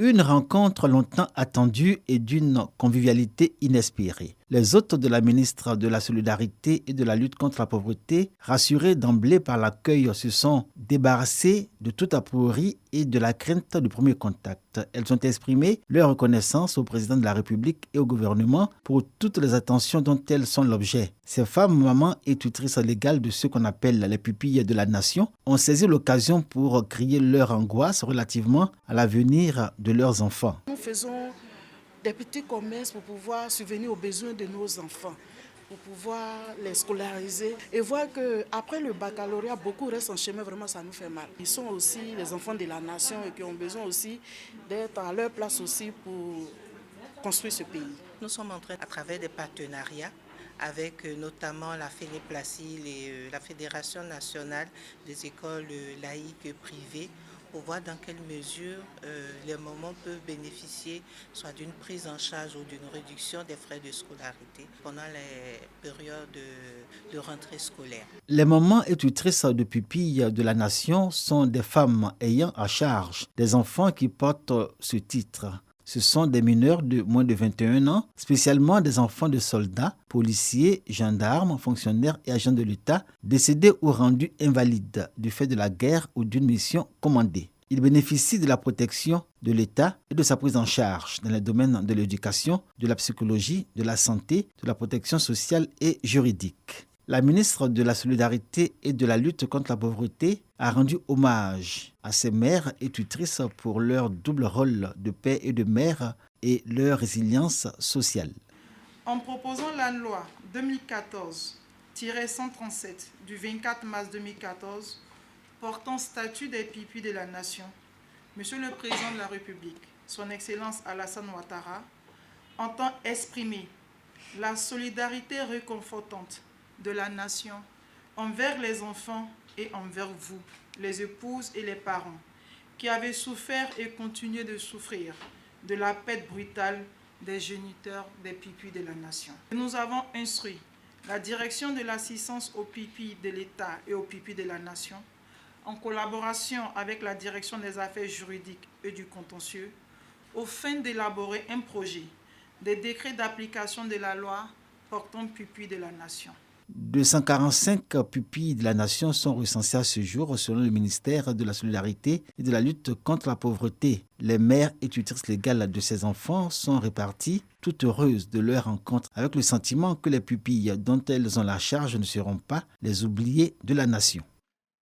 Une rencontre longtemps attendue et d'une convivialité inespérée. Les hôtes de la ministre de la Solidarité et de la lutte contre la pauvreté, rassurés d'emblée par l'accueil, se sont débarrassés de toute aporie et de la crainte du premier contact. Elles ont exprimé leur reconnaissance au président de la République et au gouvernement pour toutes les attentions dont elles sont l'objet. Ces femmes, mamans et tutrices légales de ceux qu'on appelle les pupilles de la nation, ont saisi l'occasion pour crier leur angoisse relativement à l'avenir de leurs enfants. Nous faisons des petits commerces pour pouvoir subvenir aux besoins de nos enfants, pour pouvoir les scolariser et voir qu'après le baccalauréat, beaucoup restent en chemin, vraiment ça nous fait mal. Ils sont aussi les enfants de la nation et qui ont besoin aussi d'être à leur place aussi pour construire ce pays. Nous sommes en train, à travers des partenariats, avec notamment la FENEPLACIL et la Fédération nationale des écoles laïques privées, pour voir dans quelle mesure les mamans peuvent bénéficier soit d'une prise en charge ou d'une réduction des frais de scolarité pendant les périodes de rentrée scolaire. Les mamans et tutrices de pupilles de la nation sont des femmes ayant à charge des enfants qui portent ce titre. Ce sont des mineurs de moins de 21 ans, spécialement des enfants de soldats, policiers, gendarmes, fonctionnaires et agents de l'État, décédés ou rendus invalides du fait de la guerre ou d'une mission commandée. Ils bénéficient de la protection de l'État et de sa prise en charge dans les domaines de l'éducation, de la psychologie, de la santé, de la protection sociale et juridique. La ministre de la Solidarité et de la lutte contre la pauvreté a rendu hommage à ces mères et tutrices pour leur double rôle de père et de mère et leur résilience sociale. En proposant la loi 2014-137 du 24 mars 2014 portant statut des pupilles de la nation, Monsieur le Président de la République, Son Excellence Alassane Ouattara, entend exprimer la solidarité réconfortante de la nation envers les enfants et envers vous, les épouses et les parents, qui avez souffert et continuez de souffrir de la perte brutale des géniteurs des pupilles de la nation. Nous avons instruit la direction de l'assistance aux pupilles de l'État et aux pupilles de la nation, en collaboration avec la direction des affaires juridiques et du contentieux, aux fins d'élaborer un projet de décret d'application de la loi portant pupilles de la nation. 245 pupilles de la nation sont recensées à ce jour selon le ministère de la Solidarité et de la lutte contre la pauvreté. Les mères et tutrices légales de ces enfants sont réparties, toutes heureuses de leur rencontre, avec le sentiment que les pupilles dont elles ont la charge ne seront pas les oubliés de la nation.